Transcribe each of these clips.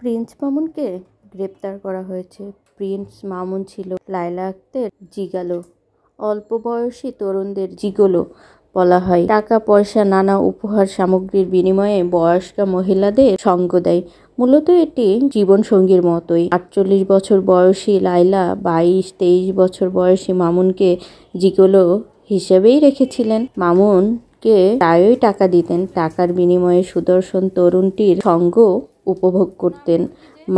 Prince মামুনকে গ্রেপ্তার করা হয়েছে। প্রিন্স মামুন ছিল লায়লা আক্তারের জিগালো। অল্প বয়সী তরুণদের জিগোলো বলা হয়। টাকা পয়সা নানা উপহার সামগ্রীর বিনিময়ে বয়স্কা মহিলাদের সঙ্গ দেয়। মূলত এটি জীবনসঙ্গীর মতোই। 48 বছর বয়সী লায়লা 22-23 বছর বয়সী মামুনকে জিগোলো হিসেবেই রেখেছিলেন। মামুনকে প্রায়ই টাকা দিতেন। টাকার বিনিময়ে সুদর্শন তরুণটির সঙ্গ উপভোগ করতেন।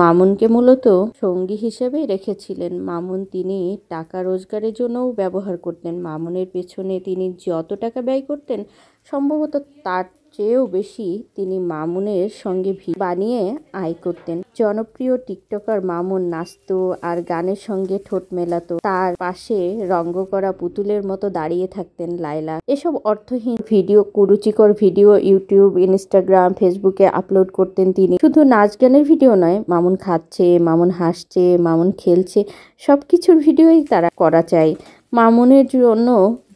মামুনকে মূলত সঙ্গী হিসেবেই রেখেছিলেন। তিনি টাকা রোজগারের জন্যও ব্যবহার করতেন। মামুনের পেছনে তিনি যত টাকা ব্যয় করতেন সম্ভবত তার চেয়েও বেশি তিনি মামুনের সঙ্গে বানিয়ে আয় করতেন। জনপ্রিয় টিকটকার মামুন নাচত আর গানের সঙ্গে ঠোঁট মেলাতো। তার পাশে রঙ্গ করা পুতুলের মতো দাঁড়িয়ে থাকতেন লায়লা। এসব অর্থহীন ভিডিও, কুরুচিকর ভিডিও ইউটিউব, ইনস্টাগ্রাম, ফেসবুকে আপলোড করতেন তিনি। শুধু নাচ গানের ভিডিও নয়, মামুন খাচ্ছে, মামুন হাসছে, মামুন খেলছে, সবকিছুর ভিডিওই তারা করা চায়। মামুনের জন্য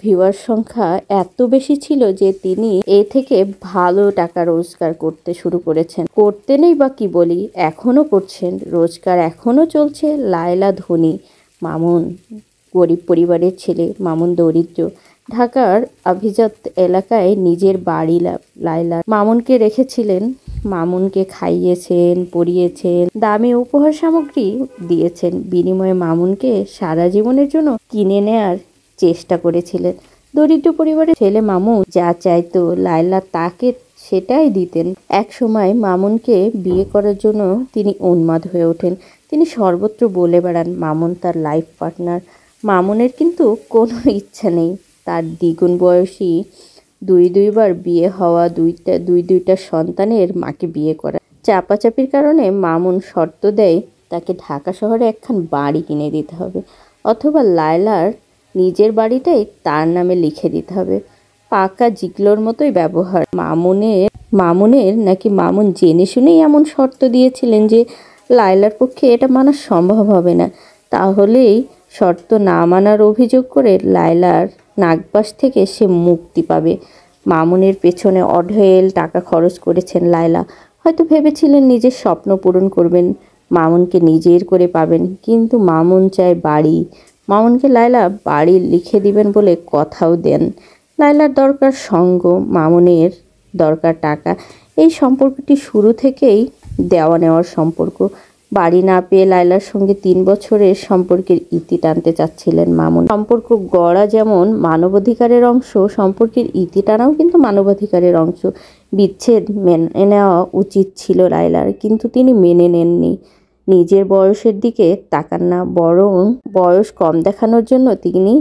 ভিউয়ার সংখ্যা এত বেশি ছিল যে তিনি এ থেকে ভালো টাকা রোজগার করতে শুরু করেছেন। করতে নেই বা কি বলি, এখনও করছেন। রোজগার এখনও চলছে। লায়লা ধনী, মামুন গরিব পরিবারের ছেলে। মামুন দরিদ্র। ঢাকার অভিজাত এলাকায় নিজের বাড়ি লায়লার। মামুনকে রেখেছিলেন। মামুনকে খাইয়েছেন, পরিয়েছেন, দামি উপহার সামগ্রী দিয়েছেন। বিনিময়ে মামুনকে সারা জীবনের জন্য কিনে নেয়ার চেষ্টা করেছিলেন। দরিদ্র পরিবারের ছেলে মামুন যা চাইতো লায়লা তাকে সেটাই দিতেন। এক সময় মামুনকে বিয়ে করার জন্য তিনি উন্মাদ হয়ে ওঠেন। তিনি সর্বত্র বলে বেড়ান মামুন তার লাইফ পার্টনার। মামুনের কিন্তু কোনো ইচ্ছা নেই তার দ্বিগুণ বয়সী দুইবার বিয়ে হওয়া দুইটা সন্তানের মাকে বিয়ে করা। চাপাচাপির কারণে মামুন শর্ত দেয় তাকে ঢাকা শহরে একখান বাড়ি কিনে দিতে হবে, অথবা লায়লার নিজের বাড়িটাই তার নামে লিখে দিতে হবে। পাকা জিগলোর মতোই ব্যবহার মামুনের নাকি মামুন জেনে শুনেই এমন শর্ত দিয়েছিলেন যে লায়লার পক্ষে এটা মানা সম্ভব হবে না। তাহলেই শর্ত না মানার অভিযোগ করে লায়লার নাগপাশ থেকে সে মুক্তি পাবে। মামুনের পেছনে অঢেল টাকা খরচ করেছেন লায়লা। হয়তো ভেবেছিলেন নিজের স্বপ্ন পূরণ করবেন, মামুনকে নিজের করে পাবেন। কিন্তু মামুন চায় বাড়ি। মামুনকে লায়লা বাড়ি লিখে দিবেন বলে কথাও দেন। লায়লার দরকার সঙ্গ, মামুনের দরকার টাকা। এই সম্পর্কটি শুরু থেকেই দেওয়া নেওয়ার সম্পর্ক। বাড়ি না পেয়ে লায়লার সঙ্গে 3 বছরের সম্পর্কের ইতি টানতে চাচ্ছিলেন মামুন। সম্পর্ক গড়া যেমন মানবাধিকারের অংশ, সম্পর্কের ইতি টানাও কিন্তু মানবাধিকারের অংশ। বিচ্ছেদ মেনে নেওয়া উচিত ছিল লায়লার, কিন্তু তিনি মেনে নেননি। নিজের বয়সের দিকে তাকান না, বরং বয়স কম দেখানোর জন্য তিনি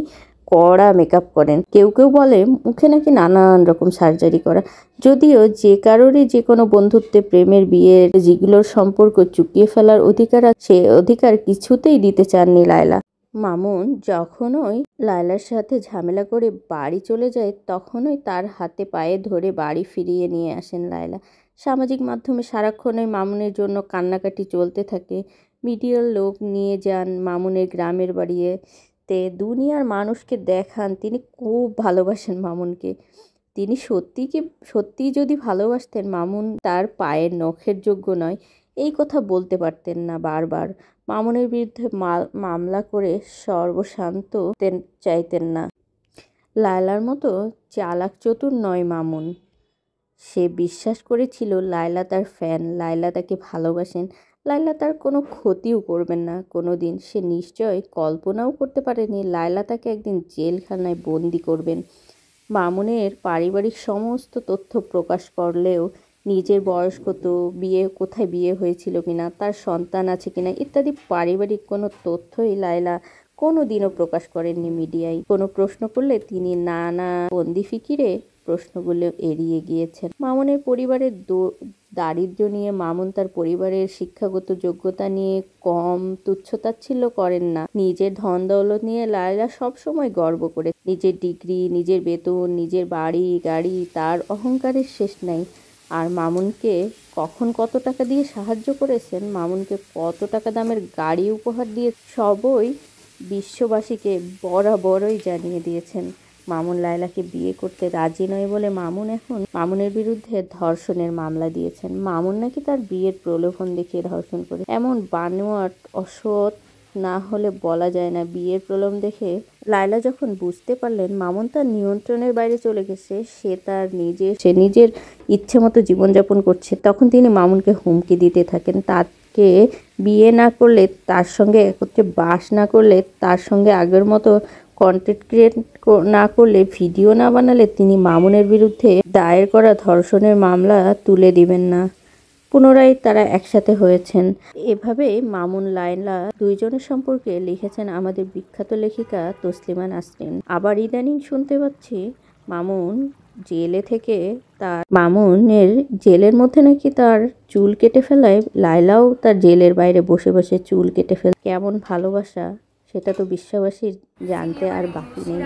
কড়া মেকআপ করেন। কেউ বলে মুখে নাকি নানান রকম সার্জারি করা। যদিও যে কারোরই যে কোনো বন্ধুত্বে, প্রেমের, বিয়ের, যেগুলোর সম্পর্ক চুকিয়ে ফেলার অধিকার আছে, সে অধিকার কিছুতেই দিতে চাননি লায়লা। মামুন যখনই লায়লার সাথে ঝামেলা করে বাড়ি চলে যায় তখনই তার হাতে পায়ে ধরে বাড়ি ফিরিয়ে নিয়ে আসেন লায়লা। সামাজিক মাধ্যমে সারাক্ষণই মামুনের জন্য কান্নাকাটি চলতে থাকে। মিডিয়ার লোক নিয়ে যান মামুনের গ্রামের বাড়িতে, দুনিয়ার মানুষকে দেখান তিনি খুব ভালোবাসেন মামুনকে। তিনি সত্যিই যদি ভালোবাসতেন, মামুন তার পায়ের নখের যোগ্য নয় এই কথা বলতে পারতেন না বারবার। মামুনের বিরুদ্ধে মামলা করে সর্বশান্ত চাইতেন না। লায়লার মতো চালাক চতুর নয় মামুন। সে বিশ্বাস করেছিল লায়লা তার ফ্যান, লায়লা তাকে ভালোবাসেন, লায়লা তার কোনো ক্ষতিও করবেন না কোনো দিন। সে নিশ্চয় কল্পনাও করতে পারেনি লায়লা তাকে একদিন জেলখানায় বন্দি করবেন। মামুনের পারিবারিক সমস্ত তথ্য প্রকাশ করলেও নিজের বয়স কত, কোথায় বিয়ে হয়েছিল কিনা, তার সন্তান আছে কিনা ইত্যাদি পারিবারিক কোনো তথ্যই লায়লা কোনো দিনও প্রকাশ করেননি মিডিয়ায়। কোনো প্রশ্ন করলে তিনি নানা বন্দি ফিকিরে প্রশ্নগুলো এড়িয়ে গিয়েছেন। মামুনের পরিবারের দারিদ্র্য নিয়ে, মামুন তার পরিবারের শিক্ষাগত যোগ্যতা নিয়ে কম তুচ্ছতাচ্ছিল্য করেন না। নিজের ধন দৌলত নিয়ে লায়লা সবসময় গর্ব করে। নিজের ডিগ্রি, নিজের বেতন, নিজের বাড়ি গাড়ি, তার অহংকারের শেষ নাই। আর মামুনকে কখন কত টাকা দিয়ে সাহায্য করেছেন, মামুনকে কত টাকা দামের গাড়ি উপহার দিয়ে সবই বিশ্ববাসীকে বরাবরই জানিয়ে দিয়েছেন। মামুন লায়লাকে বিয়ে করতে রাজি নয় বলে মামুনের বিরুদ্ধে ধর্ষণের মামলা দিয়েছেন। মামুন নাকি তার বিয়ের প্রলোভন দেখিয়ে ধর্ষণ করে। এমন বানোয়াট অসৎ না হলে বলা যায় না। বিয়ের প্রলোভন দেখে লায়লা যখন বুঝতে পারলেন মামুন তার নিয়ন্ত্রণের বাইরে চলে গেছে, সে নিজের ইচ্ছে মতো জীবনযাপন করছে, তখন তিনি মামুনকে হুমকি দিতে থাকেন। তাকে বিয়ে না করলে, তার সঙ্গে একত্রে বাস না করলে, তার সঙ্গে আগের মতো কন্টেন্ট ক্রিয়েট না করলে, ভিডিও না বানালে তিনি মামুনের বিরুদ্ধে দায়ের করা ধর্ষণের মামলা তুলে দিবেন না। পুনরায় তারা একসাথে হয়েছেন। এভাবেই মামুন লায়লা দুইজনের সম্পর্কে লিখেছেন আমাদের বিখ্যাত লেখিকা তসলিমা নাসরিন। আবার ইদানিং শুনতে পাচ্ছি মামুনের জেলের মধ্যে নাকি তার চুল কেটে ফেলায় লায়লাও তার জেলের বাইরে বসে বসে চুল কেটে ফেলে। কেমন ভালোবাসা সেটা তো বিশ্ববাসীর জানতে আর বাকি নেই।